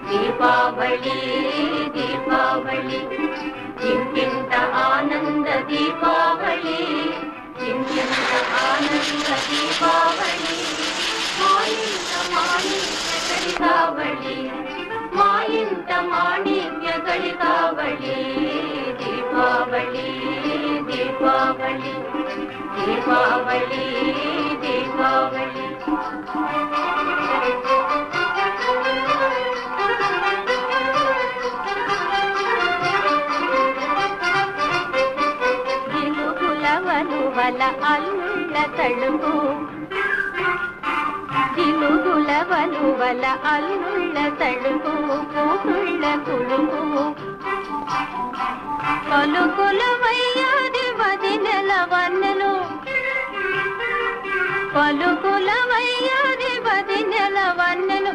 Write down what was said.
దీపావళి దీపావళి దీపావళి ఇంకింత ఆనంద దీపావళి ఇంకింత ఆనంద దీపావళి మాయింత మాణిక్య ಗಳಿಕಾವಳಿ ಮಾಯಿಂತ ಮಾಣಿಕ್ಯ ಗಳಿಕಾವಳಿ ದೀಪಾವಳಿ ದೀಪಾವಳಿ ದೀಪಾವಳಿ ದೀಪಾವಳಿ జిలుగులవలువల అల్లుళ్ళ తడుపు జిలుగులవలువల అల్లుళ్ళ తడుపు కూతుళ్ళ కులుపు పలుకుల వయ్యాది వదినెల వన్నెలు పలుకుల వయ్యాది వదినెల వన్నెలు